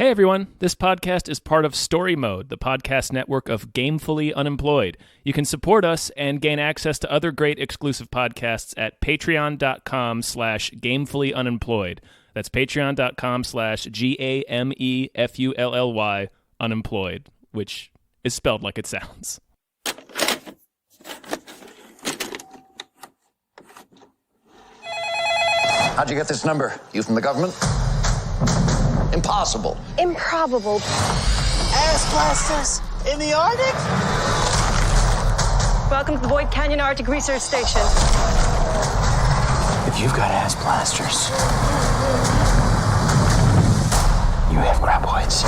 Hey everyone, this podcast is part of Story Mode, the podcast network of Gamefully Unemployed. You can support us and gain access to other great exclusive podcasts at patreon.com/gamefullyunemployed. That's patreon.com/GAMEFULLY unemployed, which is spelled like it sounds. How'd you get this number? You from the government? Impossible. Improbable. Ass blasters in the Arctic? Welcome to the Boyd Canyon Arctic Research Station. If you've got ass blasters, you have graboids.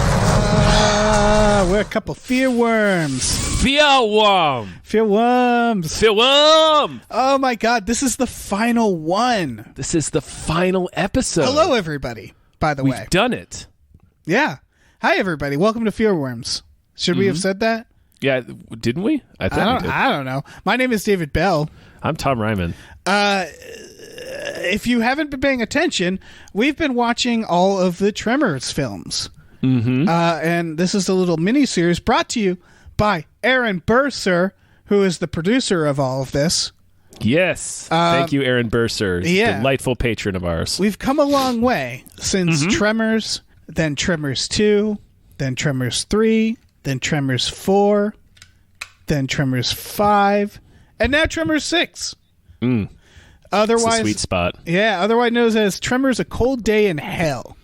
We're a couple fear worms. Fearworm! Oh my god, this is the final one. This is the final episode. Hello, everybody, by the way. We've done it. Yeah. Hi, everybody. Welcome to Fear Worms. Should we have said that? Yeah, didn't we? I thought we did. I don't know. My name is David Bell. I'm Tom Ryman. If you haven't been paying attention, we've been watching all of the Tremors films. Mm-hmm. And this is a little mini-series brought to you by Aaron Bursar, who is the producer of all of this. Yes. Thank you, Aaron Bursar. Yeah. Delightful patron of ours. We've come a long way since Tremors, then Tremors 2, then Tremors 3, then Tremors 4, then Tremors 5, and now Tremors 6. Otherwise, it's a sweet spot. Yeah, otherwise known as Tremors: A Cold Day in Hell.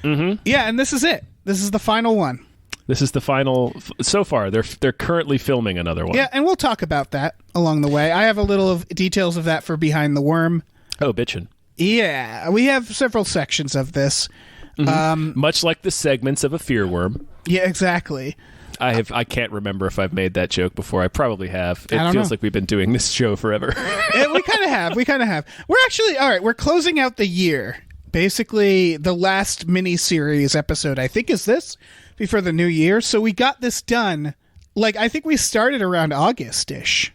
Mm-hmm. Yeah, and this is it. This is the final one. This is the final. So far, they're currently filming another one. Yeah, and we'll talk about that along the way. I have a little of details of that for Behind the Worm. Oh, bitchin'. Yeah, we have several sections of this. Much like the segments of a fear worm. Yeah, exactly. I can't remember if I've made that joke before. I probably have. It don't feels know. like we've been doing this show forever. We kind of have. We're actually, all right, we're closing out the year. Basically, the last mini-series episode, I think, is this, before the new year. So we got this done, like, I think we started around August-ish.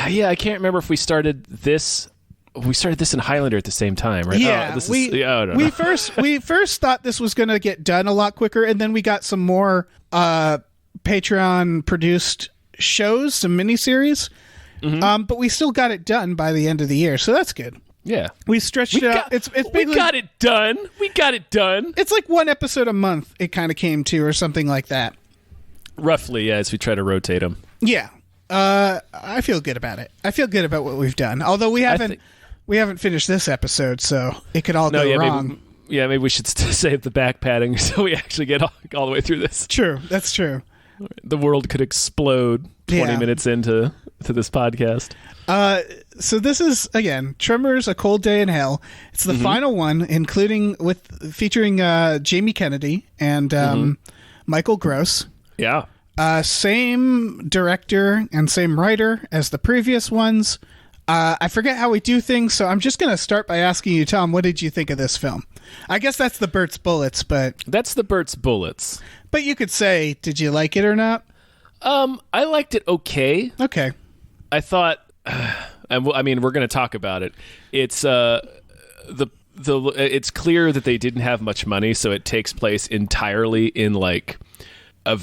Yeah, I can't remember if we started this. We started this in Highlander at the same time, right? Yeah, we first thought this was going to get done a lot quicker, and then we got some more Patreon-produced shows, some miniseries. But we still got it done by the end of the year, so that's good. Yeah, we stretched it out. We got it done. We got it done. It's like one episode a month. It kind of came to, or something like that. Roughly, yeah. As we try to rotate them. Yeah, I feel good about it. I feel good about what we've done. Although we haven't finished this episode, so it could all go wrong. Maybe we should save the back padding so we actually get all the way through this. True, that's true. The world could explode 20 minutes into this podcast. So this is, again, Tremors: A Cold Day in Hell. It's the final one, featuring Jamie Kennedy and Michael Gross. Yeah. Same director and same writer as the previous ones. I forget how we do things, so I'm just going to start by asking you, Tom, what did you think of this film? I guess that's the Bert's Bullets, but... That's the Bert's Bullets. But you could say, did you like it or not? I liked it okay. Okay. I thought... we're going to talk about it. It's it's clear that they didn't have much money, so it takes place entirely in like a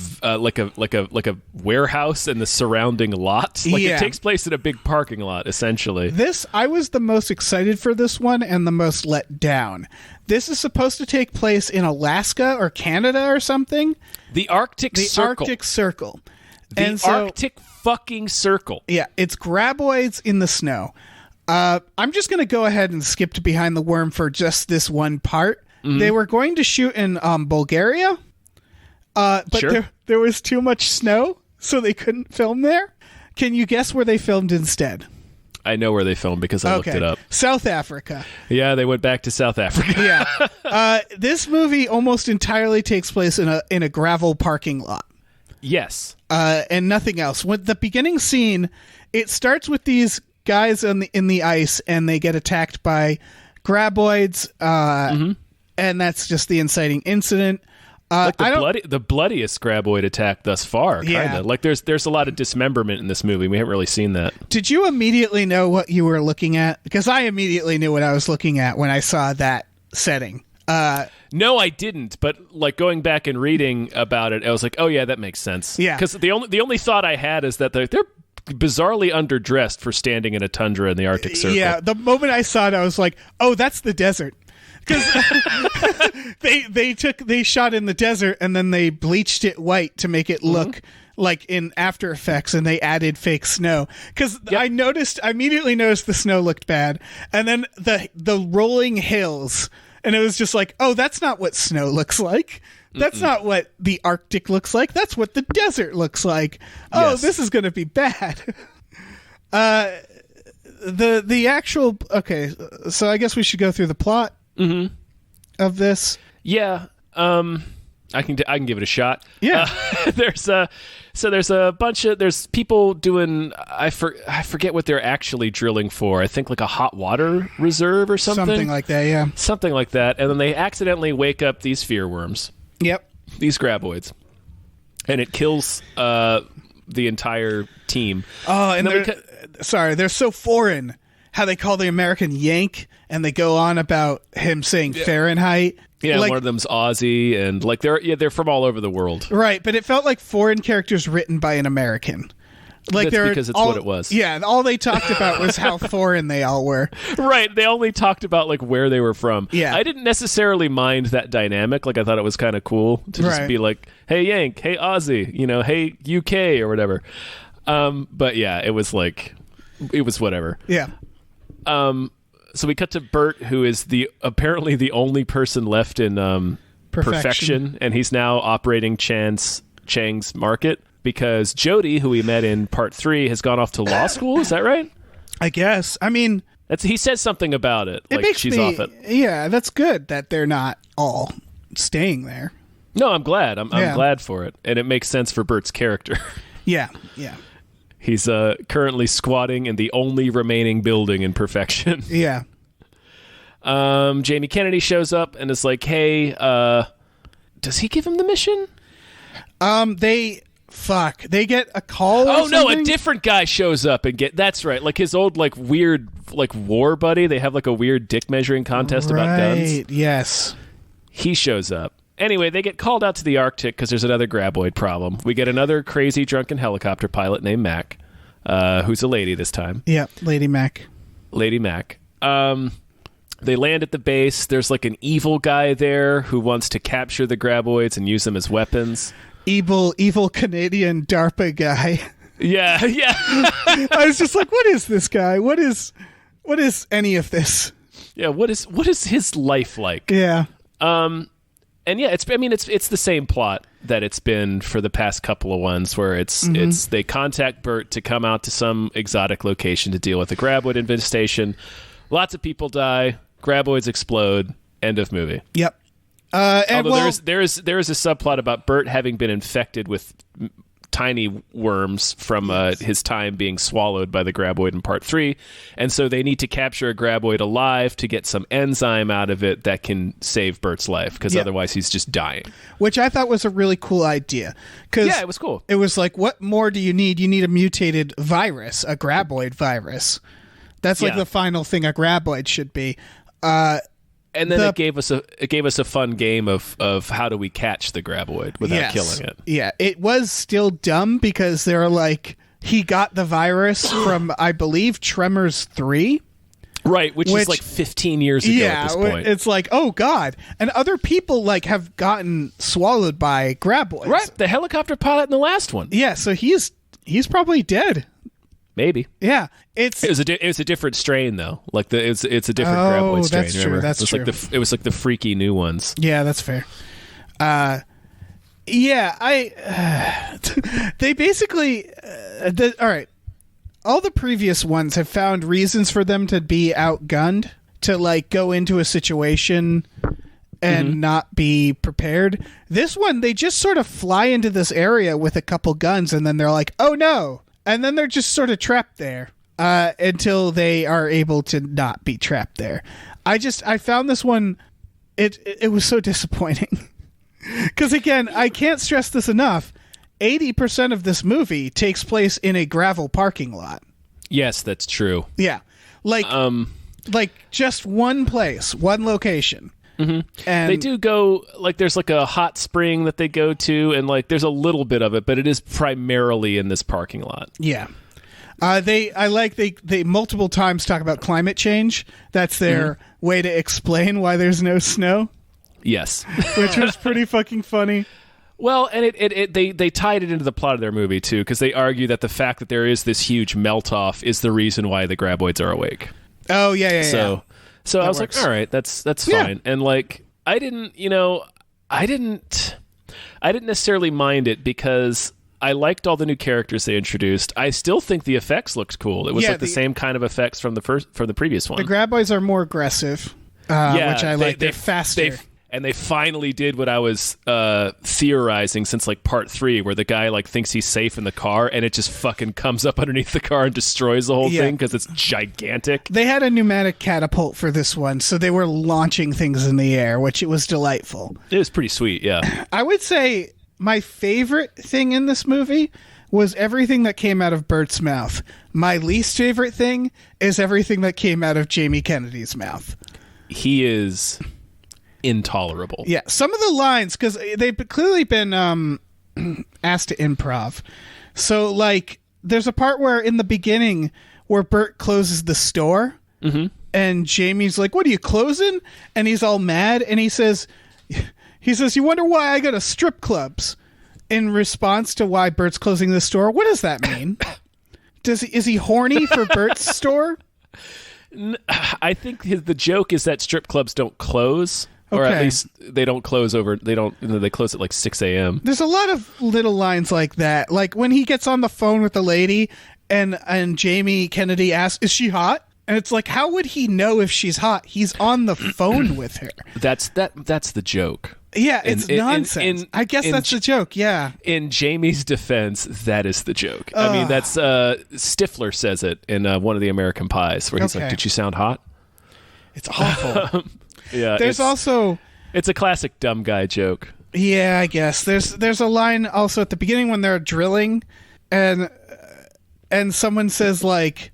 warehouse and the surrounding lot. It takes place in a big parking lot, essentially. I was the most excited for this one and the most let down. This is supposed to take place in Alaska or Canada or something. The Arctic Circle. Arctic Circle. Arctic fucking Circle. Yeah, it's graboids in the snow. I'm just going to go ahead and skip to Behind the Worm for just this one part. They were going to shoot in Bulgaria, but sure. there was too much snow, so they couldn't film there. Can you guess where they filmed instead? I know where they filmed because I looked it up. South Africa. Yeah, they went back to South Africa. Yeah. This movie almost entirely takes place in a gravel parking lot. Yes. And nothing else. With the beginning scene, it starts with these guys in the ice, and they get attacked by graboids, and that's just the inciting incident. The bloodiest graboid attack thus far, kind of. Yeah. Like there's a lot of dismemberment in this movie. We haven't really seen that. Did you immediately know what you were looking at? Because I immediately knew what I was looking at when I saw that setting. No, I didn't. But like going back and reading about it, I was like, oh yeah, that makes sense. Yeah. Because the only thought I had is that they're bizarrely underdressed for standing in a tundra in the Arctic Circle. Yeah, the moment I saw it, I was like, oh, that's the desert. Because they shot in the desert and then they bleached it white to make it look like in After Effects, and they added fake snow. Because I immediately noticed the snow looked bad, and then the rolling hills, and it was just like, oh, that's not what snow looks like. That's not what the Arctic looks like. That's what the desert looks like. Oh, Yes. This is going to be bad. The actual okay, so I guess we should go through the plot of this. Yeah. I can give it a shot. Yeah. There's a bunch of people doing I forget what they're actually drilling for. I think like a hot water reserve or something. Something like that, yeah. Something like that. And then they accidentally wake up these fear worms. Yep. These graboids. And it kills the entire team. Oh, and they're so foreign how they call the American Yank, and they go on about him saying Fahrenheit. Yeah, like, one of them's Aussie, and like they're from all over the world. Right, but it felt like foreign characters written by an American. Like That's because it's what it was. Yeah, all they talked about was how foreign they all were. Right, they only talked about like where they were from. Yeah. I didn't necessarily mind that dynamic. Like I thought it was kind of cool to just be like, "Hey Yank, hey Aussie, hey UK or whatever." But yeah, it was whatever. Yeah. So we cut to Bert, who is apparently the only person left in Perfection, and he's now operating Chang's market because Jody, who we met in part 3, has gone off to law school. Is that right? I guess. I mean, he says something about it. It like makes she's me, off it. Yeah, that's good that they're not all staying there. No, I'm glad. I'm glad for it, and it makes sense for Bert's character. Yeah. He's currently squatting in the only remaining building in Perfection. Yeah. Jamie Kennedy shows up and is like, "Hey, does he give him the mission?" They get a call. Oh no, a different guy shows up and that's right, like his old like weird like war buddy. They have like a weird dick measuring contest about guns. Yes. He shows up. Anyway, they get called out to the Arctic because there's another graboid problem. We get another crazy drunken helicopter pilot named Mac, who's a lady this time. Yeah, Lady Mac. They land at the base. There's like an evil guy there who wants to capture the graboids and use them as weapons. Evil Canadian DARPA guy. Yeah. I was just like, what is this guy? What is any of this? Yeah, what is his life like? Yeah. And yeah, it's the same plot that it's been for the past couple of ones, where it's they contact Bert to come out to some exotic location to deal with a graboid infestation. Lots of people die. Graboids explode. End of movie. Yep. Although there is a subplot about Bert having been infected with tiny worms from his time being swallowed by the graboid in part 3, and so they need to capture a graboid alive to get some enzyme out of it that can save Bert's life, because otherwise he's just dying. Which I thought was a really cool idea. Yeah, it was cool. It was like, what more do you need? You need a mutated virus, a graboid virus. That's like the final thing a graboid should be. And then it gave us a fun game of how do we catch the graboid without killing it. Yeah, it was still dumb because they were like, he got the virus from, I believe, Tremors 3. Right, which is like 15 years ago at this point. It's like, oh god. And other people like have gotten swallowed by graboids. Right, the helicopter pilot in the last one. Yeah, so he's probably dead. Maybe. Yeah, it was a different strain though. Like it's a different graboid strain. That's remember? true. That's true. It was like the freaky new ones. Yeah, that's fair. They basically all right. All the previous ones have found reasons for them to be outgunned, to like go into a situation and not be prepared. This one, they just sort of fly into this area with a couple guns, and then they're like, "Oh no." And then they're just sort of trapped there until they are able to not be trapped there. I found this one, it was so disappointing. Because again, I can't stress this enough. 80% of this movie takes place in a gravel parking lot. Yes, that's true. Yeah. Like just one place, one location. And They do go, like, there's like a hot spring that they go to, and like there's a little bit of it, but it is primarily in this parking lot. Yeah. They multiple times talk about climate change. That's their way to explain why there's no snow. Yes. Which was pretty fucking funny. Well, and they tied it into the plot of their movie, too, because they argue that the fact that there is this huge melt-off is the reason why the graboids are awake. Oh, yeah. So I was works. like, all right, that's Yeah. fine. And, like, I didn't necessarily mind it because I liked all the new characters they introduced. I still think the effects looked cool. It was the same kind of effects from the previous one. The graboids are more aggressive, which I like. They're faster. They finally did what I was theorizing since like part 3, where the guy like thinks he's safe in the car and it just fucking comes up underneath the car and destroys the whole thing because it's gigantic. They had a pneumatic catapult for this one, so they were launching things in the air, which it was delightful. It was pretty sweet, yeah. I would say my favorite thing in this movie was everything that came out of Bert's mouth. My least favorite thing is everything that came out of Jamie Kennedy's mouth. He is intolerable. Yeah, some of the lines, because they've clearly been asked to improv. So, like, there's a part where in the beginning where Bert closes the store, and Jamie's like, "What are you closing?" And he's all mad, and he says, "You wonder why I go to strip clubs?" In response to why Bert's closing the store. What does that mean? Is he horny for Bert's store? I think the joke is that strip clubs don't close. Or at least they don't close they close at like 6 a.m. There's a lot of little lines like that. Like when he gets on the phone with the lady and Jamie Kennedy asks, "Is she hot?" And it's like, how would he know if she's hot? He's on the phone with her. That's the joke. Yeah, it's nonsense. I guess that's the joke, yeah. In Jamie's defense, that is the joke. I mean, that's Stifler says it in one of the American Pies, where he's like, "Did she sound hot?" It's awful. Yeah, it's a classic dumb guy joke. Yeah, I guess there's a line also at the beginning when they're drilling, and someone says like,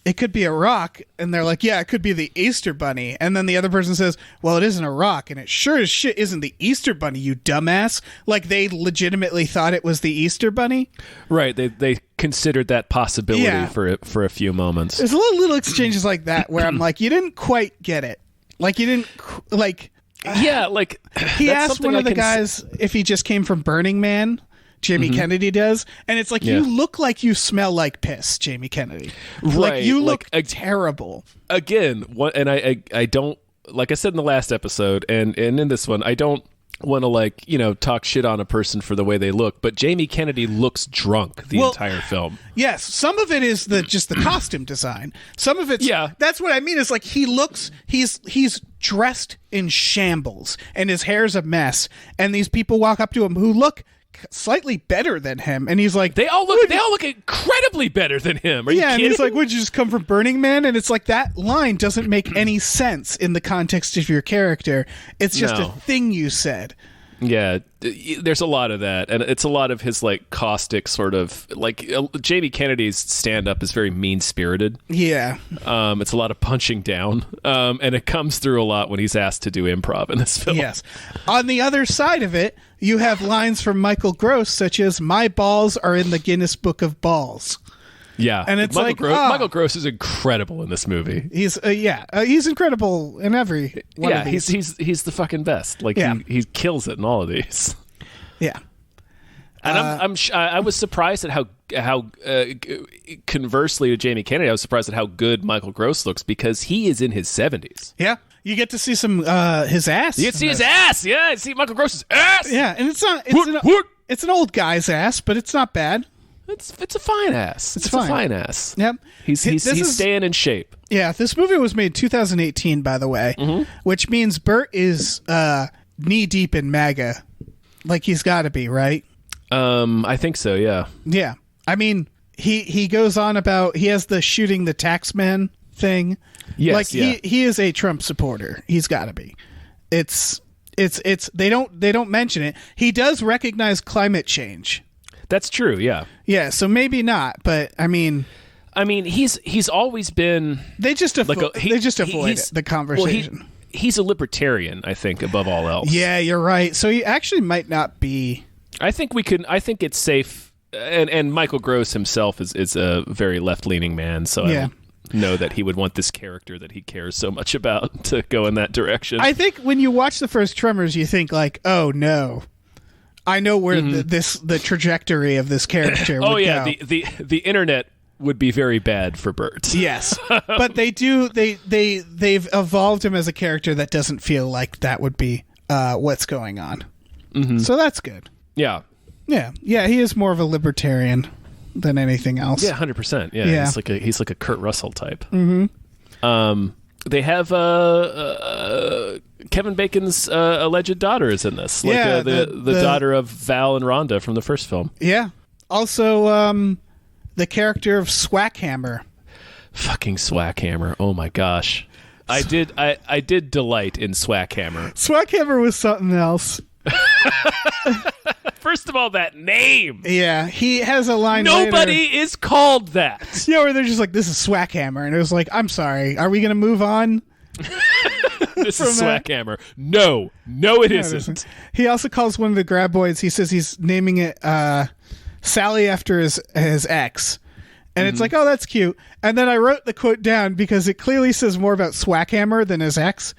"It could be a rock," and they're like, "Yeah, it could be the Easter Bunny," and then the other person says, "Well, it isn't a rock, and it sure as shit isn't the Easter Bunny, you dumbass." Like they legitimately thought it was the Easter Bunny. Right? They considered that possibility for a few moments. There's a little exchanges like that where I'm like, you didn't quite get it. Like you didn't like. Yeah, like he asked one of the guys if he just came from Burning Man. Jamie Kennedy does, and it's like, you look like you smell like piss, Jamie Kennedy. Right, like you look terrible. Again, I don't, like I said in the last episode, and in this one, I don't want to talk shit on a person for the way they look, but Jamie Kennedy looks drunk the entire film. Yes, some of it is just the costume design. Some of it's that's what I mean. Is like he's dressed in shambles and his hair's a mess, and these people walk up to him who look slightly better than him, and he's like, they all look incredibly better than him. Are you kidding? And he's like, "Would you just come from Burning Man?" And it's like, that line doesn't make any sense in the context of your character. It's just a thing you said. Yeah, there's a lot of that, and it's a lot of his like caustic sort of like Jamie Kennedy's stand-up is very mean-spirited. Yeah, it's a lot of punching down, and it comes through a lot when he's asked to do improv in this film. Yes. On the other side of it, you have lines from Michael Gross such as, "My balls are in the Guinness Book of Balls." Yeah, and it's Michael Gross is incredible in this movie. He's he's incredible in every one of these. he's the fucking best. Like he kills it in all of these. Yeah, and I was surprised at how conversely to Jamie Kennedy, I was surprised at how good Michael Gross looks because he is in his 70s. Yeah, you get to see some his ass. You get to see his ass. Yeah, you see Michael Gross's ass. Yeah, and it's an old guy's ass, but it's not bad. It's a fine ass. It's a fine ass. Yep. He's staying in shape. Yeah, this movie was made 2018, by the way, which means Bert is knee deep in MAGA. Like he's got to be, right? I think so. Yeah. Yeah. I mean, he goes on about he has the shooting the taxman thing. Yes. Like he is a Trump supporter. He's got to be. It's they don't mention it. He does recognize climate change. That's true, yeah. Yeah, so maybe not, but I mean he's always been they just avoid the conversation. he's a libertarian, I think, above all else. Yeah, you're right. So he actually might not be. I think it's safe. And Michael Gross himself is a very left-leaning man, so I don't know that he would want this character that he cares so much about to go in that direction. I think when you watch the first Tremors, you think like, oh no, I know where the trajectory of this character would go. The internet would be very bad for Bert. Yes, but they've evolved him as a character that doesn't feel like that would be what's going on. So that's good. Yeah. Yeah, he is more of a libertarian than anything else. Yeah, 100%. Yeah. He's like a Kurt Russell type. Mm-hmm. They have Kevin Bacon's alleged daughter is in this. The daughter of Val and Rhonda from the first film. Yeah. Also, the character of Swackhammer. Fucking Swackhammer. Oh my gosh. I did delight in Swackhammer. Swackhammer was something else. First of all, that name. Yeah, he has a line. Nobody is called that. Yeah, where they're just like, "This is Swackhammer," and it was like, "I'm sorry, are we going to move on?" This is Swackhammer. No, it isn't. He also calls one of the graboids. He says he's naming it Sally after his ex, and it's like, "Oh, that's cute." And then I wrote the quote down because it clearly says more about Swackhammer than his ex.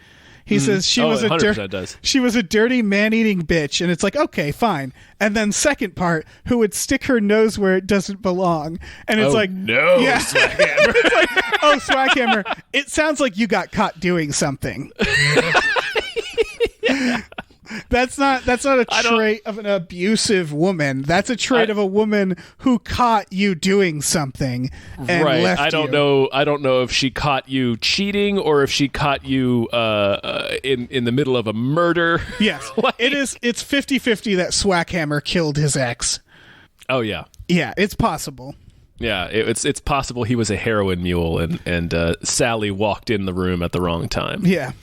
He says she was a dirty man-eating bitch, and it's like, okay, fine. And then second part, who would stick her nose where it doesn't belong, and it's Swackhammer. It's like, oh, Swackhammer. It sounds like you got caught doing something. That's not a trait of an abusive woman. That's a trait of a woman who caught you doing something and left you. I don't know if she caught you cheating or if she caught you in the middle of a murder. Yes. It's 50-50 that Swackhammer killed his ex. Oh yeah. Yeah, it's possible. Yeah, it's possible he was a heroin mule and Sally walked in the room at the wrong time. Yeah.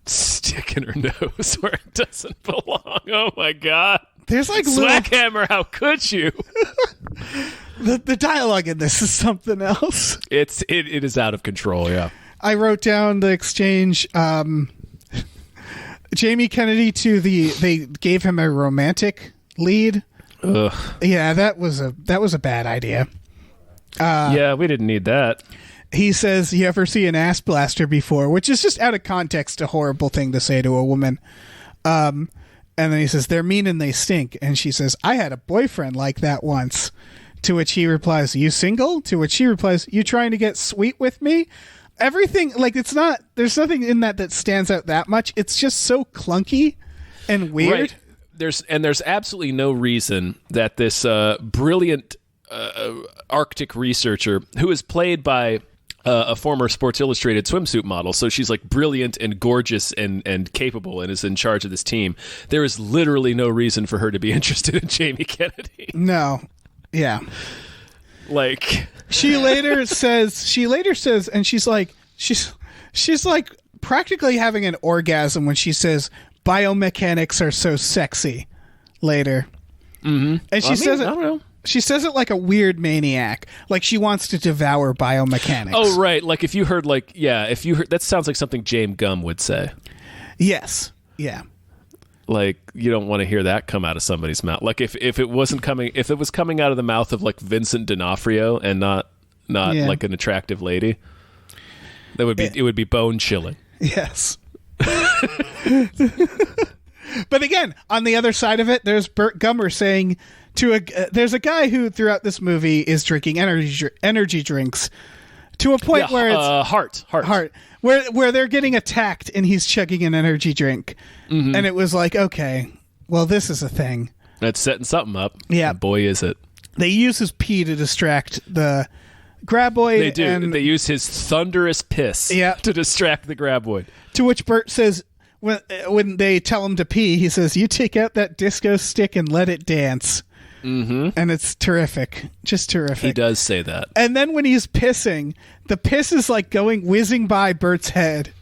Sticking her nose where it doesn't belong. Oh my god! There's like Swackhammer. How could you? The dialogue in this is something else. It is out of control. Yeah. I wrote down the exchange. Jamie Kennedy they gave him a romantic lead. Ugh. Yeah, that was a bad idea. Yeah, we didn't need that. He says, "You ever see an ass blaster before?" Which is just out of context a horrible thing to say to a woman. And then he says, "They're mean and they stink." And she says, "I had a boyfriend like that once." To which he replies, "You single?" To which she replies, "You trying to get sweet with me?" Everything, like, there's nothing in that stands out that much. It's just so clunky and weird. Right. There's absolutely no reason that this brilliant Arctic researcher, who is played by a former Sports Illustrated swimsuit model, so she's like brilliant and gorgeous and capable and is in charge of this team. There is literally no reason for her to be interested in Jamie Kennedy. No. Yeah. Like she later says, and she's like practically having an orgasm when she says biomechanics are so sexy later. Mm-hmm. And she says it, I don't know. She says it like a weird maniac, like she wants to devour biomechanics. Oh, right. Like if you heard that sounds like something James Gumb would say. Yes. Yeah. Like you don't want to hear that come out of somebody's mouth. Like if it was coming out of the mouth of like Vincent D'Onofrio and not like an attractive lady, it would be bone chilling. Yes. But again, on the other side of it, there's Burt Gummer saying there's a guy who throughout this movie is drinking energy drinks to a point where it's heart where they're getting attacked and he's chugging an energy drink. Mm-hmm. And it was like, okay, well, this is a thing. That's setting something up. Yeah. And boy, is it. They use his pee to distract the graboid. They do. And they use his thunderous piss to distract the graboid. To which Bert says, when they tell him to pee, he says, "You take out that disco stick and let it dance." Mm-hmm. And it's terrific. Just terrific. He does say that. And then when he's pissing, the piss is like whizzing by Bert's head.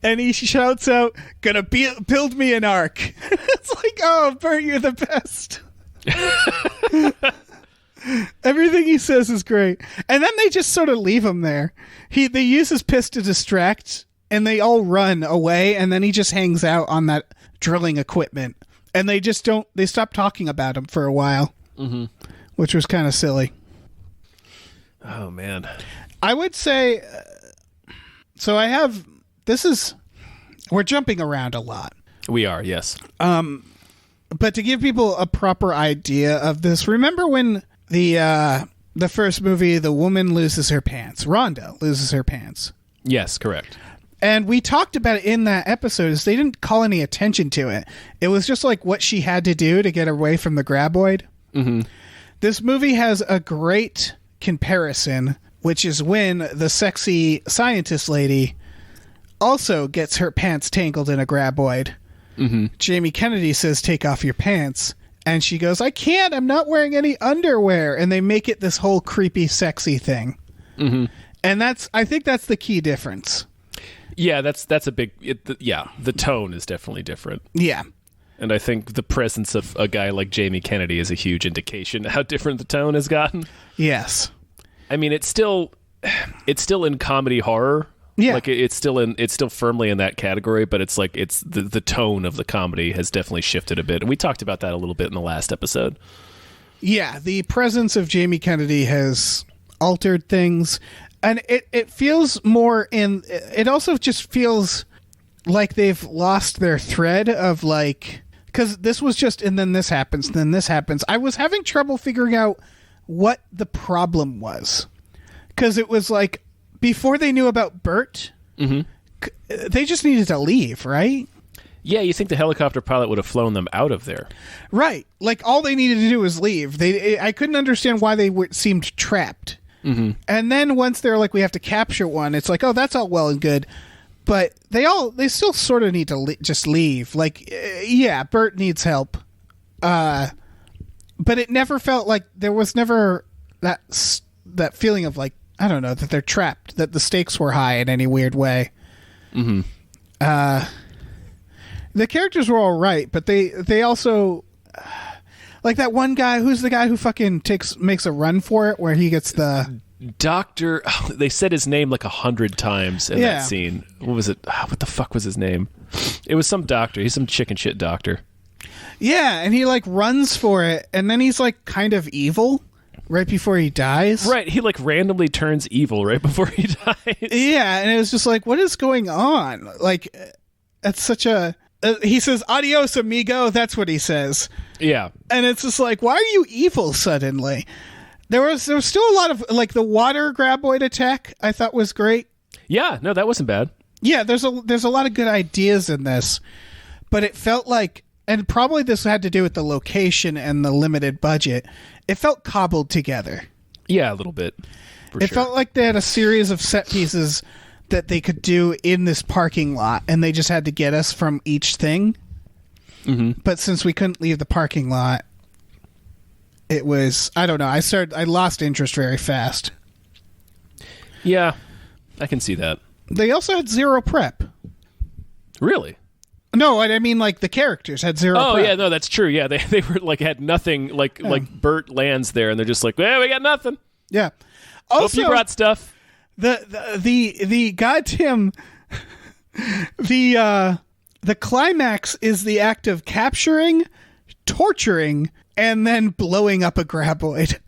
And he shouts out, "Gonna build me an ark." It's like, oh, Bert, you're the best. Everything he says is great. And then they just sort of leave him there. They use his piss to distract and they all run away, and then he just hangs out on that drilling equipment, and they stop talking about him for a while, which was kind of silly. Oh, man. I would say, so we're jumping around a lot. We are, yes. But to give people a proper idea of this, remember when the first movie, the woman loses her pants. Rhonda loses her pants. Yes, correct. And we talked about it in that episode, is they didn't call any attention to it. It was just like what she had to do to get away from the graboid. Mm-hmm. This movie has a great comparison, which is when the sexy scientist lady also gets her pants tangled in a graboid. Mm-hmm. Jamie Kennedy says, "Take off your pants." And she goes, "I can't. I'm not wearing any underwear." And they make it this whole creepy, sexy thing. Mm-hmm. And I think that's the key difference. Yeah, that's a big... the tone is definitely different. Yeah. And I think the presence of a guy like Jamie Kennedy is a huge indication how different the tone has gotten. Yes. I mean, it's still in comedy horror. Yeah. Like it's still firmly in that category, but it's like it's the tone of the comedy has definitely shifted a bit. And we talked about that a little bit in the last episode. Yeah, the presence of Jamie Kennedy has altered things, and it feels more in... It also just feels like they've lost their thread of like... Because this was just, and then this happens, and then this happens. I was having trouble figuring out what the problem was. Because it was like, before they knew about Bert, they just needed to leave, right? Yeah, you think the helicopter pilot would have flown them out of there. Right. Like, all they needed to do was leave. I couldn't understand why they seemed trapped. Mm-hmm. And then once they're like, we have to capture one, it's like, oh, that's all well and good. But they still sort of need to just leave. Like, yeah, Bert needs help. But it never felt like there was never that feeling of like, I don't know, that they're trapped, that the stakes were high in any weird way. Mm-hmm. The characters were all right, but they also... like that one guy, who's the guy who fucking makes a run for it, where he gets the... Doctor... they said his name like 100 times in that scene. What was it? What the fuck was his name? It was some doctor. He's some chicken shit doctor. Yeah, and he like runs for it, and then he's like kind of evil right before he dies. Right, he like randomly turns evil right before he dies. Yeah, and it was just like, what is going on? Like, it's such a... he says, "Adios, amigo." That's what he says. Yeah. And it's just like, why are you evil suddenly? There was still a lot of, like, the water graboid attack I thought was great. Yeah, no, that wasn't bad. Yeah, there's a lot of good ideas in this. But it felt like, and probably this had to do with the location and the limited budget, it felt cobbled together. Yeah, a little bit. It felt like they had a series of set pieces that they could do in this parking lot, and they just had to get us from each thing. Mm-hmm. But since we couldn't leave the parking lot, it was, I don't know, I lost interest very fast. Yeah, I can see that. They also had zero prep. Really? No, I mean, like, the characters had zero prep. Oh, yeah, no, that's true. Yeah, they were, like, had nothing, like Bert lands there, and they're just like, well, we got nothing. Yeah. Also, hope you brought stuff. The goddamn the climax is the act of capturing, torturing, and then blowing up a graboid.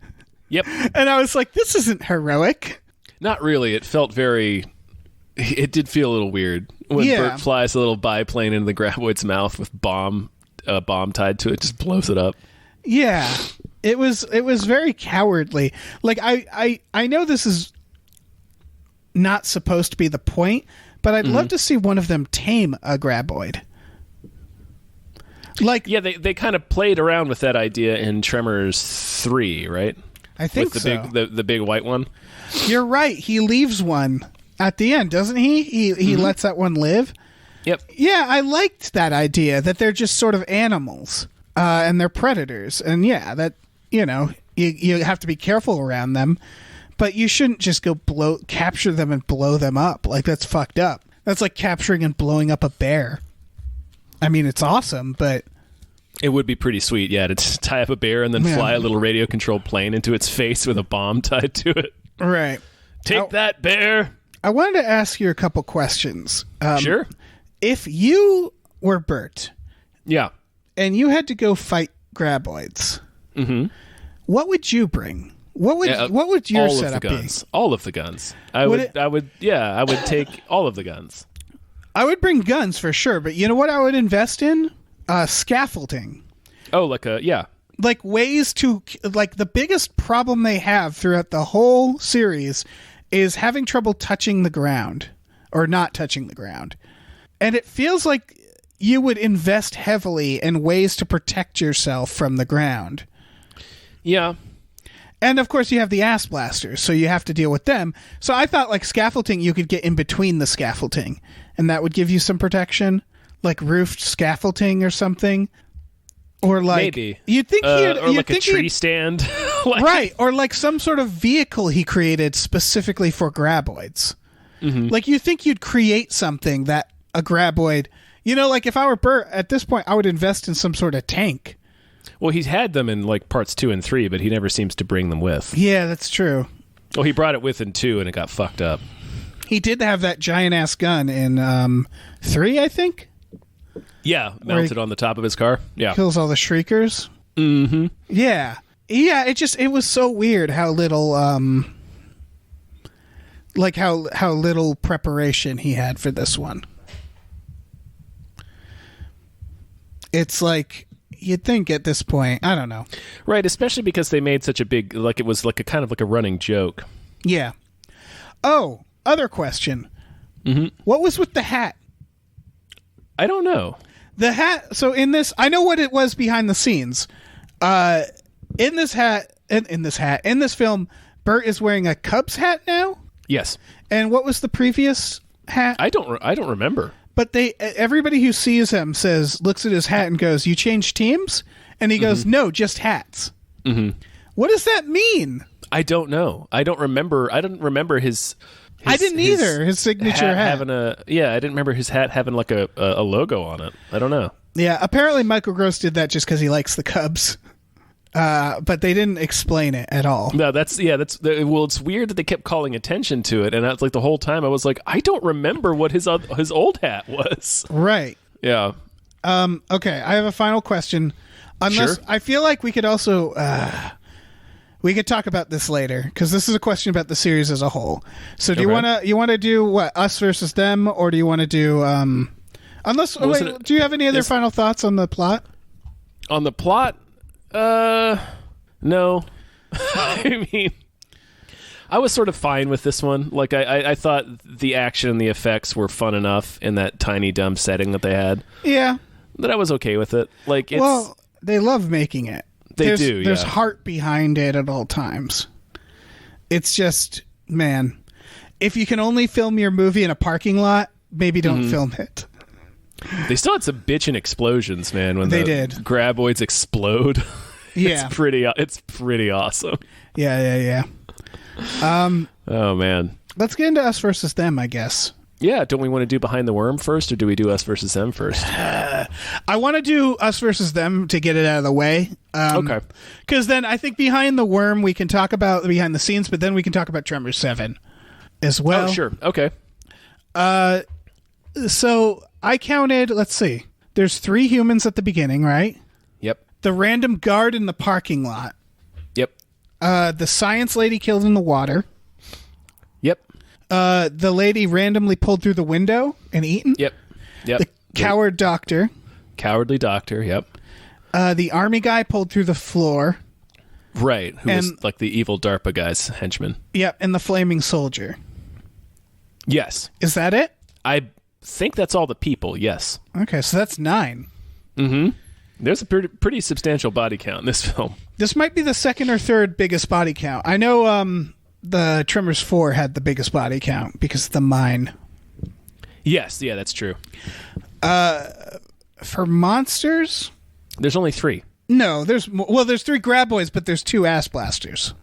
Yep. And I was like, this isn't heroic. Not really. It felt it did feel a little weird when Bert flies a little biplane into the graboid's mouth with a bomb tied to it, just blows it up. Yeah. It was very cowardly. Like, I know this is not supposed to be the point, but I'd love to see one of them tame a graboid. Like, yeah, they kind of played around with that idea in Tremors 3, right? I think with the big white one. You're right. He leaves one at the end, doesn't he? He lets that one live. Yep. Yeah, I liked that idea that they're just sort of animals and they're predators, and yeah, that you have to be careful around them. But you shouldn't just go capture them and blow them up. Like, that's fucked up. That's like capturing and blowing up a bear. I mean, it's awesome, but... It would be pretty sweet, yeah, to tie up a bear and then fly a little radio-controlled plane into its face with a bomb tied to it. Right. Take that, bear! I wanted to ask you a couple questions. Sure. If you were Bert, Yeah. and you had to go fight graboids, what would you bring? What would your all setup of the guns. be? All of the guns. I would take all of the guns. I would bring guns for sure, but you know what I would invest in? Scaffolding. Oh, Like ways to, like, the biggest problem they have throughout the whole series is having trouble touching the ground or not touching the ground. And it feels like you would invest heavily in ways to protect yourself from the ground. Yeah. And of course you have the ass blasters, so you have to deal with them. So I thought like scaffolding, you could get in between the scaffolding and that would give you some protection, like roofed scaffolding or something. Or like maybe you'd think or like a tree stand. Right, or like some sort of vehicle he created specifically for graboids. Like you think you'd create something that a graboid, you know, like if I were Bert at this point, I would invest in some sort of tank. Well, he's had them in like parts 2 and 3, but he never seems to bring them with. Yeah, that's true. Well, he brought it with in 2 and it got fucked up. He did have that giant ass gun in 3, I think. Yeah, mounted on the top of his car. Yeah. Kills all the shriekers. Mm-hmm. Yeah. Yeah, it was so weird how little how little preparation he had for this one. It's like you'd think at this point, I don't know. Right, especially because they made such a big, like it was like a kind of like a running joke. Yeah. Oh, other question. What was with the hat? I don't know. The hat, so in this, I know what it was behind the scenes. In this film, Bert is wearing a Cubs hat now? Yes. And what was the previous hat? I don't remember. But everybody who sees him looks at his hat and goes, "You changed teams?" And he goes, "No, just hats." What does that mean? I don't know. I don't remember his I didn't either. His signature hat. Having I didn't remember his hat having like a logo on it. I don't know. Yeah, apparently Michael Gross did that just because he likes the Cubs. But they didn't explain it at all. No, it's weird that they kept calling attention to it, and that's like the whole time I was like, I don't remember what his old hat was. Right. Yeah. Okay, I have a final question. Unless Sure. I feel like we could also we could talk about this later because this is a question about the series as a whole. So do you want to do what, us versus them, or do you want to do do you have any other final thoughts on the plot? On the plot? No. I mean, I was sort of fine with this one. Like, I thought the action and the effects were fun enough in that tiny, dumb setting that they had. Yeah. That I was okay with it. Like, well, they love making it. There's heart behind it at all times. It's just, man, if you can only film your movie in a parking lot, maybe don't film it. They still had some bitchin' explosions, man. When they the did, graboids explode. Yeah, it's pretty awesome. Yeah. Oh man, let's get into us versus them, I guess. Yeah, don't we want to do Behind the Worm first, or do we do us versus them first? I want to do us versus them to get it out of the way. Okay. Because then I think Behind the Worm we can talk about the behind the scenes, but then we can talk about Tremors 7 as well. Oh, sure. Okay. So I counted, let's see, there's 3 humans at the beginning, right? Yep. The random guard in the parking lot. Yep. The science lady killed in the water. Yep. The lady randomly pulled through the window and eaten. Yep. The coward doctor. Cowardly doctor, yep. The army guy pulled through the floor. Right, who was like the evil DARPA guy's henchman. Yep, and the flaming soldier. Yes. Is that it? I think that's all the people, yes. Okay, so that's 9. Mm-hmm. There's a pretty substantial body count in this film. This might be the second or third biggest body count. I know the Tremors 4 had the biggest body count because of the mine. Yes, yeah, that's true. For monsters? There's only 3. No, there's 3 graboids, but there's 2 ass blasters.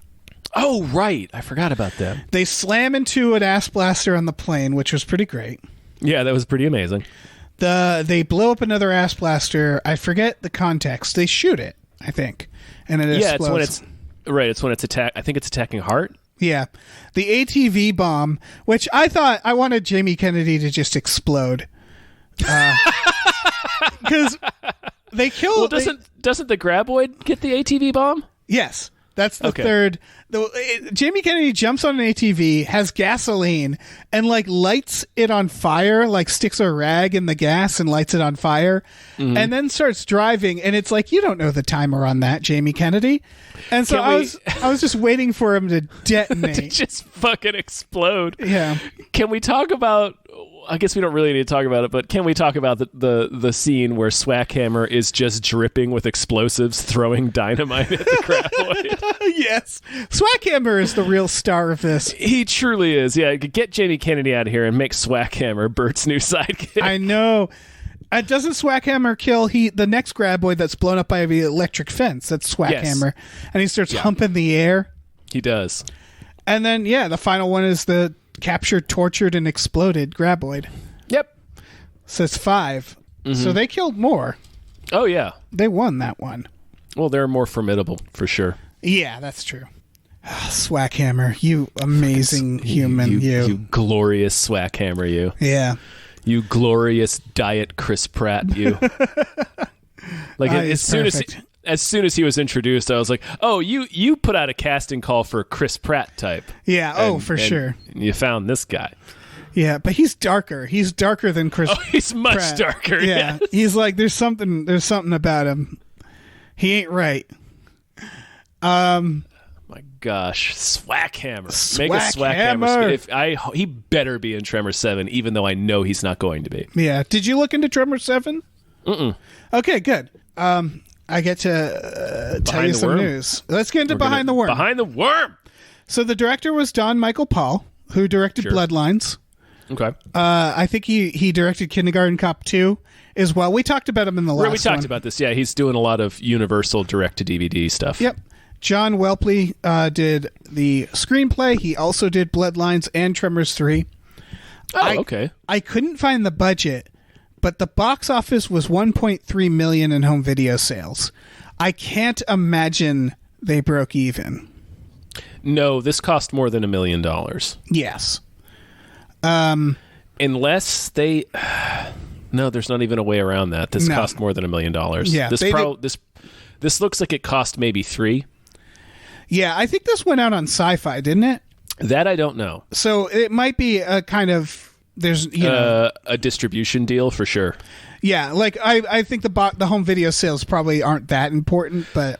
Oh, right. I forgot about that. They slam into an ass blaster on the plane, which was pretty great. Yeah, that was pretty amazing. They blow up another ass blaster. I forget the context. They shoot it, I think, and it explodes. It's when it's attack. I think it's attacking Hart. Yeah. The ATV bomb, which I wanted Jamie Kennedy to just explode. Because they kill... Well, doesn't the graboid get the ATV bomb? Yes. That's the third. Jamie Kennedy jumps on an ATV, has gasoline, and like lights it on fire, like sticks a rag in the gas and lights it on fire, and then starts driving. And it's like, you don't know the timer on that, Jamie Kennedy. And so I was just waiting for him to detonate, to just fucking explode. Yeah. Can we talk about? I guess we don't really need to talk about it, but can we talk about the scene where Swackhammer is just dripping with explosives, throwing dynamite at the graboid? Yes. Swackhammer is the real star of this. He truly is. Yeah, get Jamie Kennedy out of here and make Swackhammer Bert's new sidekick. I know. Doesn't Swackhammer kill the next graboid that's blown up by the electric fence? That's Swackhammer. Yes. And he starts humping the air. He does. And then, the final one is the captured, tortured, and exploded graboid. Yep. So it's 5. Mm-hmm. So they killed more. Oh, yeah. They won that one. Well, they're more formidable, for sure. Yeah, that's true. Swackhammer, you amazing human, you. You glorious Swackhammer, you. Yeah. You glorious Diet Chris Pratt, you. Like, as soon as he was introduced, I was like, "Oh, you put out a casting call for a Chris Pratt type." Yeah. For sure. You found this guy. Yeah, but he's darker. He's darker than Chris. Oh, he's much Pratt. darker. Yeah. Yes. He's like there's something about him. He ain't right. My gosh, Swackhammer. Make a Swackhammer. He better be in Tremors 7, even though I know he's not going to be. Yeah. Did you look into Tremors 7? Mm-mm. Okay, good. I get to tell you some news. Let's get into Behind the Worm. Behind the Worm! So the director was Don Michael Paul, who directed Bloodlines. Okay. I think he directed Kindergarten Cop 2 as well. We talked about him in the last one. We talked about this. Yeah, he's doing a lot of Universal direct-to-DVD stuff. Yep. John Welpley did the screenplay. He also did Bloodlines and Tremors 3. Oh, okay. I couldn't find the budget, but the box office was $1.3 million in home video sales. I can't imagine they broke even. No, this cost more than $1 million. Yes. Unless they... No, there's not even a way around that. This cost more than $1 million. Yeah, this looks like it cost maybe $3 million. Yeah, I think this went out on Sci-Fi, didn't it? That I don't know. So it might be a kind of... There's a distribution deal for sure. Yeah, like I think the home video sales probably aren't that important, but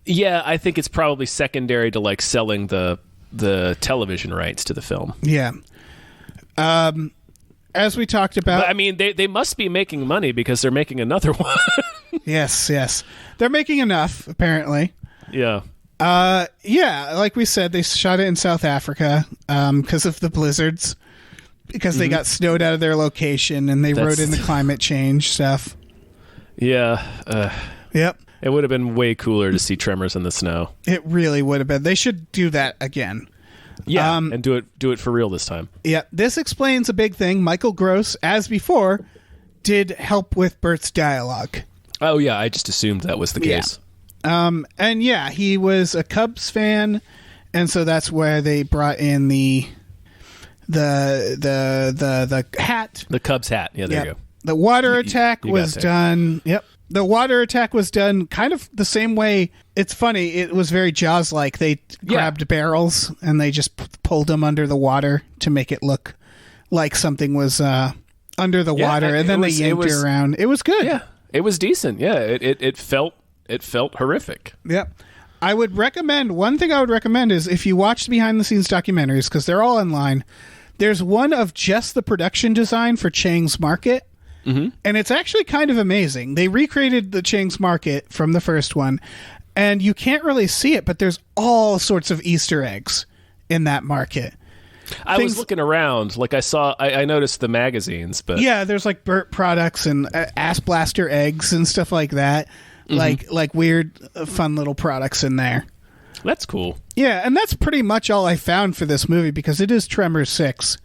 yeah, I think it's probably secondary to like selling the television rights to the film. Yeah. As we talked about, but, I mean, they must be making money because they're making another one. Yes, they're making enough apparently. Yeah. Yeah, like we said, they shot it in South Africa because of the blizzards. Because they got snowed out of their location and they wrote in the climate change stuff. Yeah. Yep. It would have been way cooler to see Tremors in the snow. It really would have been. They should do that again. Yeah, and do it for real this time. Yeah. This explains a big thing. Michael Gross, as before, did help with Bert's dialogue. Oh, yeah. I just assumed that was the case. Yeah. And yeah, he was a Cubs fan. And so that's where they brought in the hat, the Cubs hat. Yeah, there you go. The water attack was done. Yep, the water attack was done kind of the same way. It's funny. It was very Jaws-like. They grabbed barrels and they just pulled them under the water to make it look like something was under the water, and then they yanked it around. It was good. Yeah, it was decent. Yeah, it felt horrific. Yep. I would recommend, one thing I would recommend is if you watch the behind-the-scenes documentaries, because they're all online, there's one of just the production design for Chang's Market, and it's actually kind of amazing. They recreated the Chang's Market from the first one, and you can't really see it, but there's all sorts of Easter eggs in that market. I was looking around, like I noticed the magazines, but... Yeah, there's like Burt products and Ass Blaster eggs and stuff like that. Like weird, fun little products in there. That's cool. Yeah, and that's pretty much all I found for this movie because it is Tremors 6.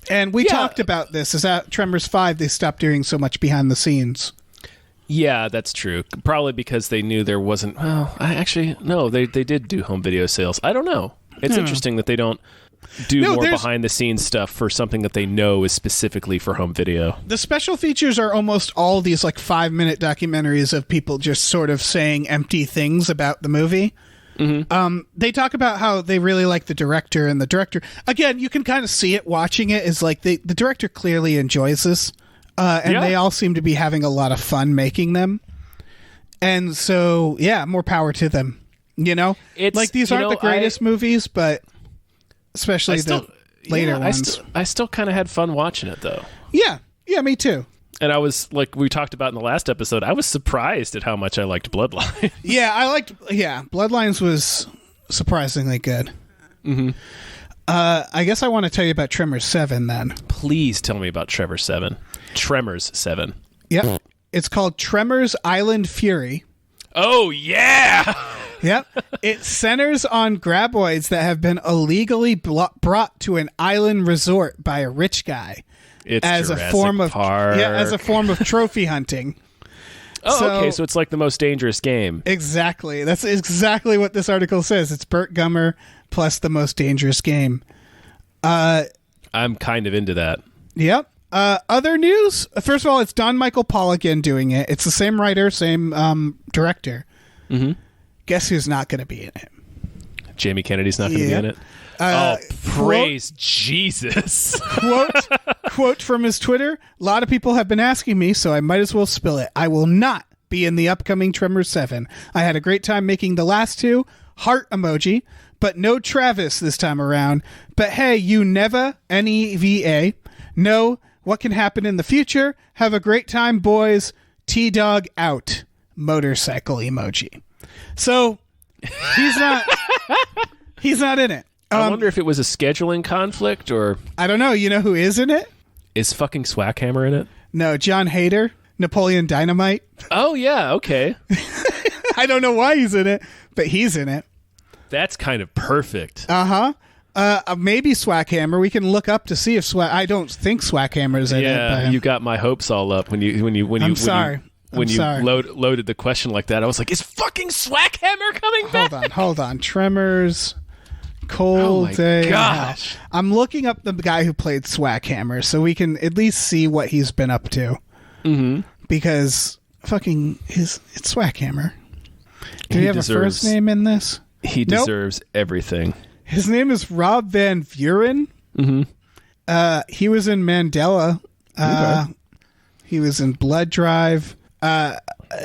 And we talked about this. Is at Tremors 5 they stopped doing so much behind the scenes. Yeah, that's true. Probably because they knew there wasn't... Well, they did do home video sales. I don't know. It's interesting that they don't do more behind the scenes stuff for something that they know is specifically for home video. The special features are almost all these like 5-minute documentaries of people just sort of saying empty things about the movie. They talk about how they really like the director, and the director, again, you can kind of see it watching it, is like the director clearly enjoys this, and they all seem to be having a lot of fun making them. And so, yeah, more power to them. You know, it's like these aren't the greatest movies, but especially the later ones. I still kind of had fun watching it, though. Yeah, me too. And I was, like we talked about in the last episode, I was surprised at how much I liked Bloodlines. Bloodlines was surprisingly good. I guess I want to tell you about Tremors 7 then. Please tell me about Tremors 7. Tremors 7. Yep. It's called Tremors Island Fury. Oh, yeah! Yep. It centers on graboids that have been illegally brought to an island resort by a rich guy. It's as Jurassic a form of Park. as a form of trophy hunting. Okay, so it's like the most dangerous game. Exactly. That's exactly what this article says. It's Burt Gummer plus the most dangerous game. I'm kind of into that. Yep. Other news. First of all, it's Don Michael Paul again doing it. It's the same writer, same director. Guess who's not going to be in it? Jamie Kennedy's not going to be in it. Praise Jesus. Quote from his Twitter: "A lot of people have been asking me, so I might as well spill it. I will not be in the upcoming Tremors 7. I had a great time making the last two. Heart emoji. But no Travis this time around. But hey, you never, NEVA. Know what can happen in the future. Have a great time, boys. T-Dog out. Motorcycle emoji." So, he's not in it. I wonder if it was a scheduling conflict or... I don't know. You know who is in it? Is fucking Swackhammer in it? No, John Hader, Napoleon Dynamite. Oh, yeah, okay. I don't know why he's in it, but he's in it. That's kind of perfect. Maybe Swackhammer. We can look up to see if I don't think Swackhammer's in it. Yeah, you got my hopes all up when you loaded the question like that. I was like, is fucking Swackhammer coming back? Hold on. Tremors... Cold Day. Gosh. I'm looking up the guy who played Swackhammer so we can at least see what he's been up to. Because fucking it's Swackhammer. Do he have a first name in this? He deserves everything. His name is Rob Van Vuren. He was in Mandela. Okay. He was in Blood Drive.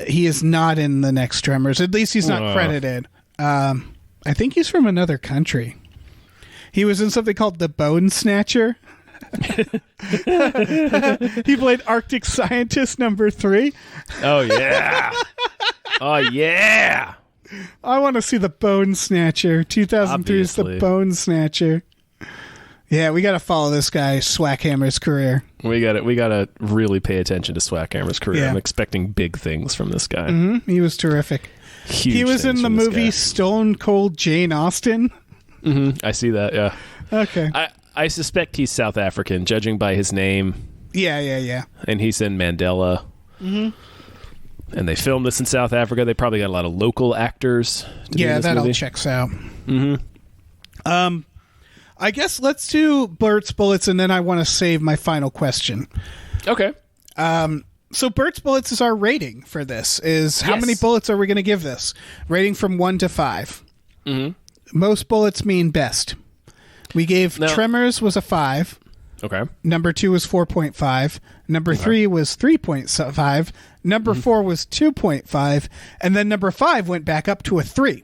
He is not in the next Tremors. At least he's not credited. I think he's from another country. He was in something called The Bone Snatcher. He played Arctic Scientist number 3. Oh, yeah. Oh, yeah. I want to see The Bone Snatcher. 2003 is The Bone Snatcher. Yeah, we got to follow this guy, Swackhammer's career. We got to really pay attention to Swackhammer's career. Yeah. I'm expecting big things from this guy. He was terrific. Huge he was in the movie Stone Cold Jane Austen. I see that, yeah. Okay. I suspect he's South African, judging by his name. Yeah. And he's in Mandela. And they filmed this in South Africa. They probably got a lot of local actors to do this that movie. all checks out. I guess let's do Burt's Bullets, and then I want to save my final question. Okay. So Burt's Bullets is our rating for this. How many bullets are we going to give this? Rating from 1 to 5. Most bullets mean best. We gave Tremors was a 5. Okay. Number 2 was 4.5. Number 3 was 3.5. Number 4 was 2.5. And then number 5 went back up to a 3.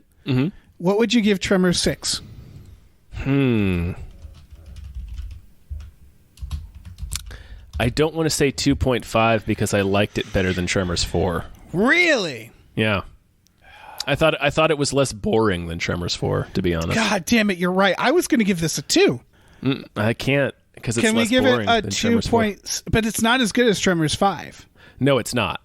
What would you give Tremors 6? I don't want to say 2.5 because I liked it better than Tremors 4. Really? Yeah. I thought it was less boring than Tremors 4, to be honest. God damn it, you're right. I was going to give this a 2. I can't because it's less boring. Can we give it a 2 point? But it's not as good as Tremors 5. No, it's not.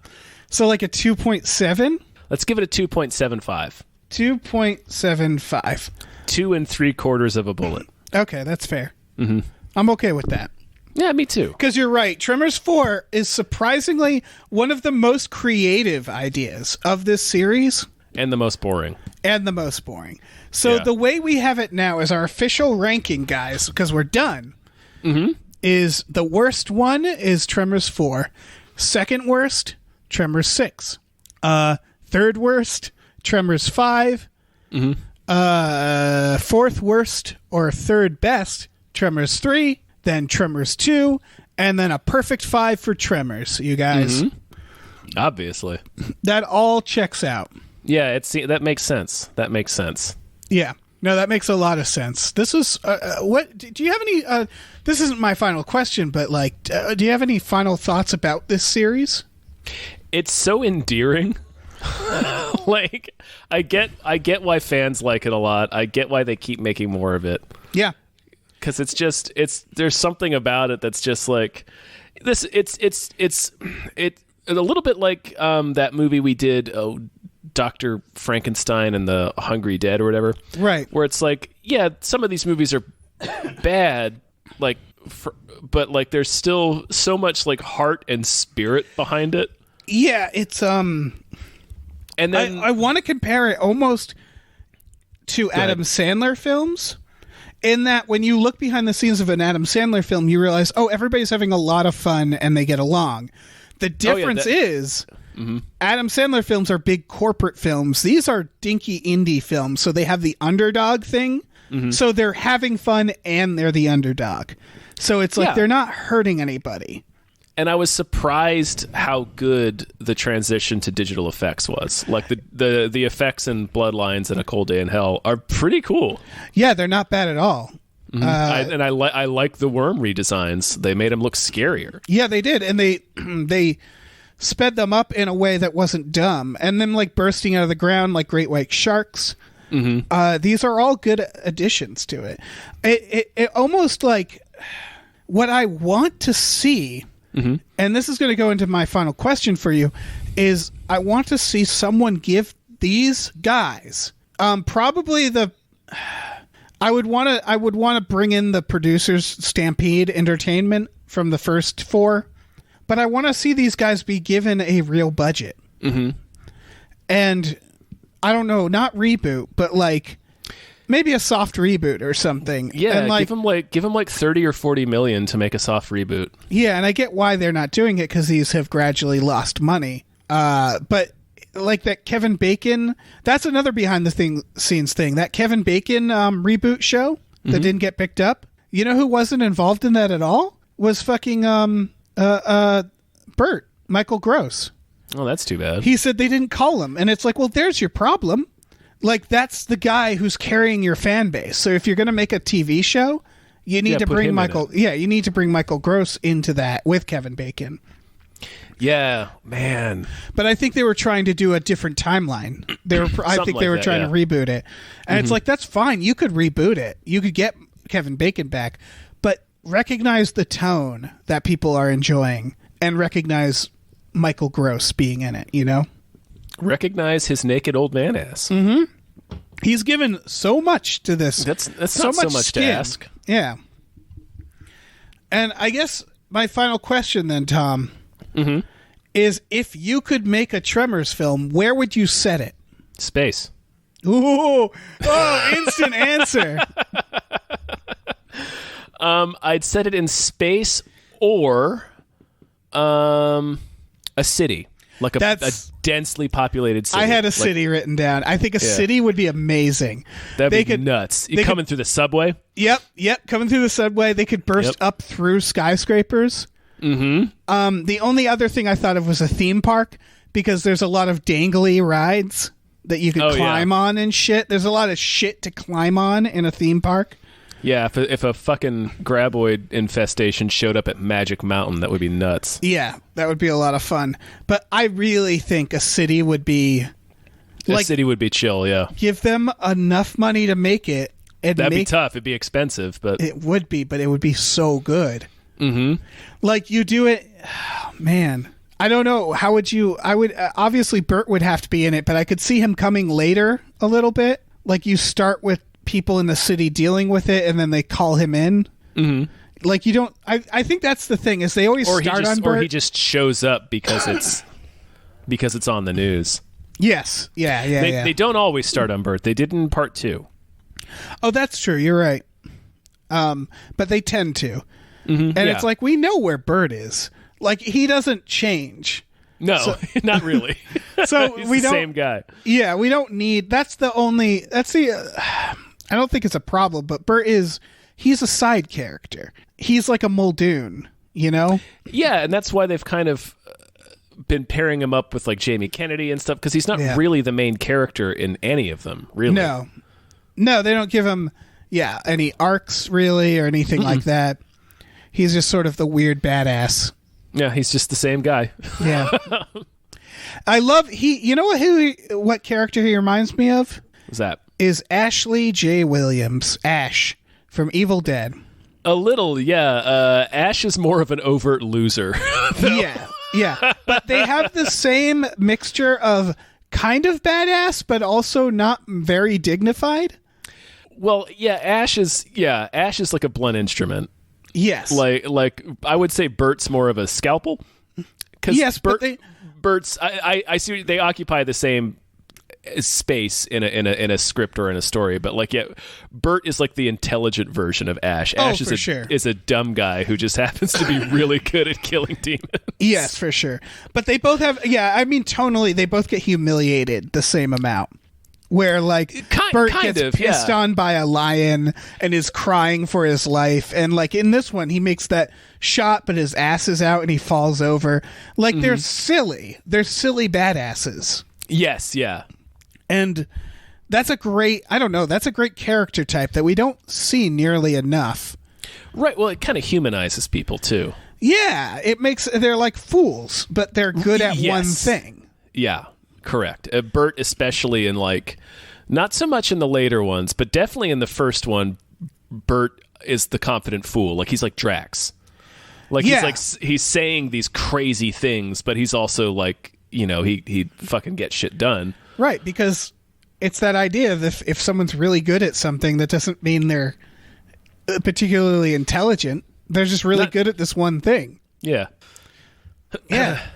So like a 2.7? Let's give it a 2.75. 2.75. 2 3/4 of a bullet. Okay, that's fair. I'm okay with that. Yeah, me too. Because you're right. Tremors 4 is surprisingly one of the most creative ideas of this series. And the most boring. So the way we have it now is our official ranking, guys, because we're done, is the worst one is Tremors 4. Second worst, Tremors 6. Third worst, Tremors 5. Fourth worst or third best, Tremors 3. Then Tremors 2. And then a perfect 5 for Tremors, you guys. Obviously. That all checks out. Yeah, that makes sense. Yeah. No, that makes a lot of sense. This is what do you have any this isn't my final question, but like do you have any final thoughts about this series? It's so endearing. Like I get why fans like it a lot. I get why they keep making more of it. Yeah. Cuz there's something about it that's just like this it's a little bit like that movie we did Dr. Frankenstein and the Hungry Dead or whatever. Right. Where it's like, yeah, some of these movies are bad, like, but like there's still so much like heart and spirit behind it. Yeah, it's And then I want to compare it almost to Adam Sandler films, in that when you look behind the scenes of an Adam Sandler film, you realize, oh, everybody's having a lot of fun and they get along. The difference is Adam Sandler films are big corporate films. These are dinky indie films, so they have the underdog thing. So they're having fun and they're the underdog. So it's like they're not hurting anybody. And I was surprised how good the transition to digital effects was. Like the effects in Bloodlines and A Cold Day in Hell are pretty cool. Yeah, they're not bad at all. I like the worm redesigns. They made them look scarier. Yeah, they did, and they sped them up in a way that wasn't dumb. And them like bursting out of the ground like great white sharks. These are all good additions to it. It almost like what I want to see. And this is going to go into my final question for you, is I want to see someone give these guys probably I would want to bring in the producers Stampede Entertainment from the first 4, but I want to see these guys be given a real budget. And I don't know, not reboot, but like maybe a soft reboot or something. Yeah, and give them like 30 or 40 million to make a soft reboot. Yeah, and I get why they're not doing it, because these have gradually lost money. But like that Kevin Bacon, that's another behind the scenes thing. That Kevin Bacon reboot show that didn't get picked up. You know who wasn't involved in that at all? Was fucking Bert, Michael Gross. Oh, that's too bad. He said they didn't call him, and it's like, well, there's your problem. Like, that's the guy who's carrying your fan base. So if you're going to make a TV show, you need to bring Michael. Yeah, you need to bring Michael Gross into that with Kevin Bacon. Yeah, man. But I think they were trying to do a different timeline. I think they were trying to reboot it, and it's like, that's fine. You could reboot it. You could get Kevin Bacon back, but recognize the tone that people are enjoying, and recognize Michael Gross being in it. You know. Recognize his naked old man ass. He's given so much to this. That's not so much to ask. Yeah. And I guess my final question then, Tom, is if you could make a Tremors film, where would you set it? Space. Ooh. Oh, instant answer. I'd set it in space or a city. Like a densely populated city. I had a city written down. I think a city would be amazing. That'd be nuts. You coming through the subway? Yep, coming through the subway. They could burst up through skyscrapers. The only other thing I thought of was a theme park, because there's a lot of dangly rides that you can climb on and shit. There's a lot of shit to climb on in a theme park. Yeah, if a fucking graboid infestation showed up at Magic Mountain, that would be nuts. Yeah, that would be a lot of fun. But I really think a city would be... A city would be chill, yeah. Give them enough money to make it. That'd be tough. It'd be expensive, but... It would be, but it would be so good. Like, you do it... Oh, man. I don't know. How would you... I would... obviously, Bert would have to be in it, but I could see him coming later a little bit. Like, you start with people in the city dealing with it, and then they call him in. Like, you don't... I think that's the thing, is they always start on Bert. Or he just shows up because it's on the news. Yes. Yeah. They don't always start on Bert. They did in part 2. Oh, that's true. You're right. But they tend to. And it's like, we know where Bert is. Like, he doesn't change. No, not really. So He's we the don't. same guy. Yeah, we don't need. I don't think it's a problem, but he's a side character. He's like a Muldoon, you know? Yeah, and that's why they've kind of been pairing him up with like Jamie Kennedy and stuff, because he's not really the main character in any of them, really. No, they don't give him any arcs really or anything like that. He's just sort of the weird badass. Yeah, he's just the same guy. Yeah. I love you know what character he reminds me of? What's that? Is Ashley J. Williams, Ash from Evil Dead. A little, yeah. Ash is more of an overt loser. Yeah. But they have the same mixture of kind of badass, but also not very dignified. Well, yeah, Ash is like a blunt instrument. Yes. Like I would say Bert's more of a scalpel. Yes, Bert's I see they occupy the same space in a script or in a story, but like Bert is like the intelligent version of Ash. Ash is a dumb guy who just happens to be really good at killing demons. Yes, for sure. But they both have tonally they both get humiliated the same amount. Where like Bert gets pissed on by a lion and is crying for his life, and like in this one he makes that shot but his ass is out and he falls over. Like they're silly badasses. Yes, yeah. And that's a great character type that we don't see nearly enough. Right, well it kind of humanizes people too. Yeah, they're like fools, but they're good at one thing. Yeah. Correct. Bert, especially in like, not so much in the later ones, but definitely in the first one, Bert is the confident fool. Like he's like Drax. Like he's saying these crazy things, but he's also like, you know, he fucking gets shit done. Right, because it's that idea that if someone's really good at something, that doesn't mean they're particularly intelligent. They're just really good at this one thing. Yeah. Yeah.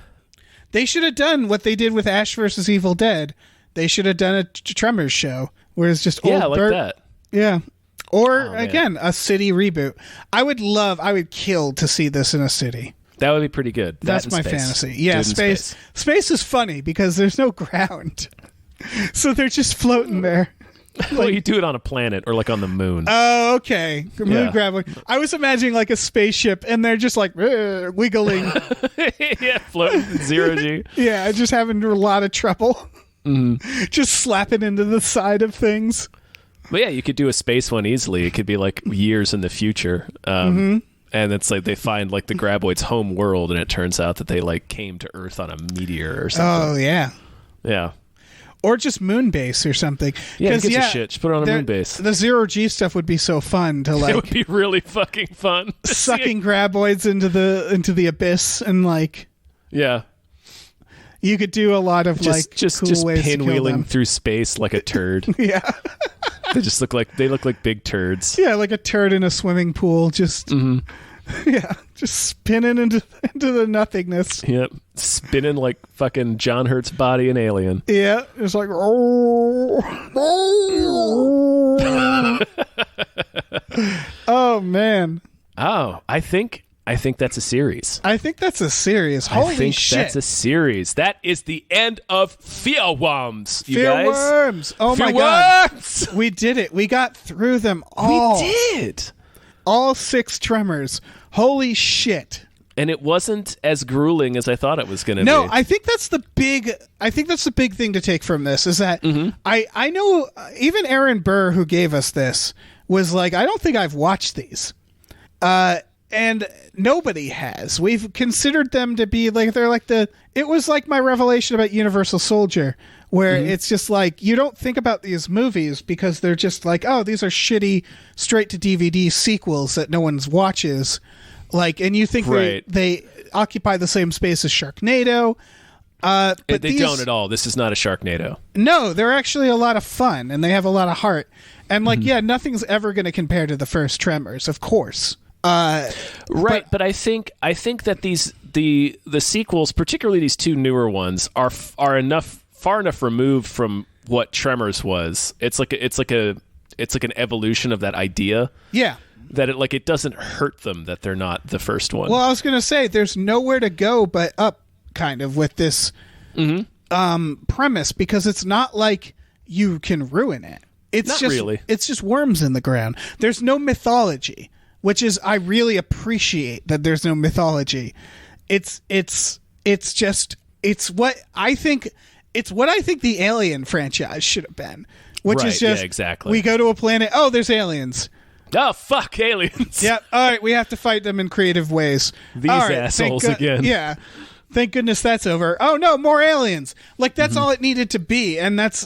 They should have done what they did with Ash versus Evil Dead. They should have done a Tremors show where it's just old like Bert. that. Yeah. Or again, a city reboot. I would kill to see this in a city. That would be pretty good. That's my fantasy. Yeah, space. Space is funny because there's no ground. So they're just floating there. Well, you do it on a planet or like on the moon. Oh, okay. Moon gravity. I was imagining like a spaceship and they're just like wiggling. Yeah, floating 0G. Yeah, just having a lot of trouble. Just slapping into the side of things. But yeah, you could do a space one easily. It could be like years in the future. And it's like they find like the Graboids' home world and it turns out that they like came to Earth on a meteor or something. Oh, yeah. Yeah. Or just moon base or something. Yeah, who gives a shit? Just put it on a moon base. The 0G stuff would be so fun to like. It would be really fucking fun. Sucking graboids into the abyss and like. Yeah. You could do a lot of just cool ways pinwheeling through space like a turd. Yeah. They look like big turds. Yeah, like a turd in a swimming pool. Just. Yeah, just spinning into the nothingness. Yep, spinning like fucking John Hurt's body in Alien. Yeah, it's like oh man. Oh, I think that's a series. I think that's a series. Holy shit. That's a series. That is the end of Fearworms, you guys. Fearworms. Oh my god. We did it. We got through them all. We did. All 6 Tremors. Holy shit. And it wasn't as grueling as I thought it was going to be. No, I think that's the big thing to take from this is that I know even Aaron Burr, who gave us this, was like, I don't think I've watched these. And nobody has. We've considered them to be like, they're like it was like my revelation about Universal Soldier, where it's just like, you don't think about these movies because they're just like, oh, these are shitty straight to DVD sequels that no one watches. Like, and you think they occupy the same space as Sharknado. But they don't at all. This is not a Sharknado. No, they're actually a lot of fun and they have a lot of heart. And like, nothing's ever going to compare to the first Tremors, of course. But I think that the sequels, particularly these 2 newer ones, are enough far enough removed from what Tremors was. It's like an evolution of that idea. Yeah. That it doesn't hurt them that they're not the first one. Well, I was going to say there's nowhere to go but up, kind of, with this premise, because it's not like you can ruin it. It's not just really. It's just worms in the ground. There's no mythology, which is, I really appreciate that there's no mythology. It's what I think the Alien franchise should have been, which is just exactly. We go to a planet. Oh, there's aliens. Oh, fuck aliens. Yeah. All right, we have to fight them in creative ways. These assholes again. Yeah. Thank goodness that's over. Oh no, more aliens. Like, that's all it needed to be, and that's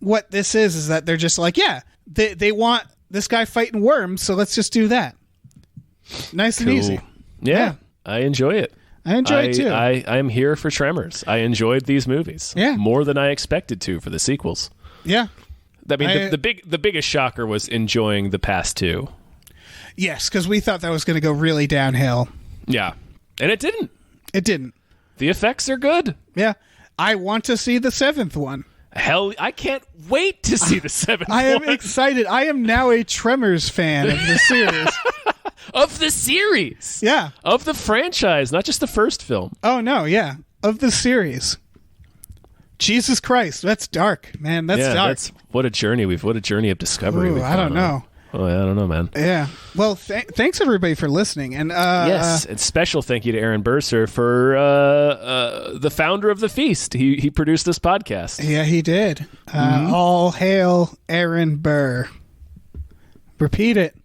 what this is that they're just like, yeah, they want this guy fighting worms, so let's just do that. Nice and easy. Yeah. I enjoy it. I enjoy it too. I'm here for Tremors. I enjoyed these movies. Yeah. More than I expected to for the sequels. Yeah. I mean, the biggest shocker was enjoying the past two. Yes, because we thought that was going to go really downhill. Yeah. And it didn't. It didn't. The effects are good. Yeah. I want to see the 7th one. Hell, I can't wait to see the 7th I am one. excited. I am now a Tremors fan of the series. Of the series. Yeah. Of the franchise, not just the first film. Oh, no, yeah. Of the series. Jesus Christ, that's dark, man. That's dark. What a journey of discovery. Ooh, I don't know. Oh, I don't know, man. Yeah. Well, thanks everybody for listening, and yes, and special thank you to Aaron Burser for the founder of the Feast. He produced this podcast. Yeah, he did. All hail Aaron Burr. Repeat it.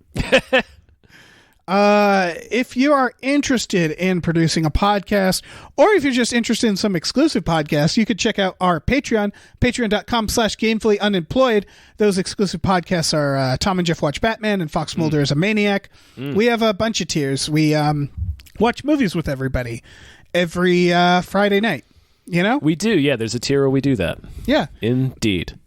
If you are interested in producing a podcast, or if you're just interested in some exclusive podcasts, you could check out our Patreon, patreon.com/gamefullyunemployed. Those exclusive podcasts are Tom and Jeff Watch Batman and Fox Mulder is a Maniac. We have a bunch of tiers. We watch movies with everybody every Friday night. You know? We do, yeah. There's a tier where we do that. Yeah. Indeed.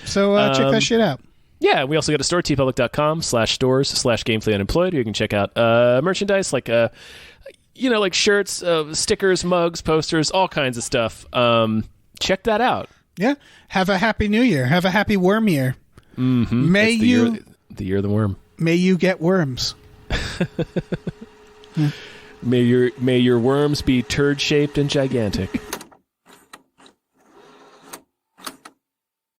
So check that shit out. Yeah, we also got a store, tpublic.com/stores/gamefullyunemployed. You can check out merchandise like like shirts, stickers, mugs, posters, all kinds of stuff. Check that out. Yeah. Have a happy new year. Have a happy worm year. Mm-hmm. May the year of the worm. May you get worms. May your worms be turd shaped and gigantic.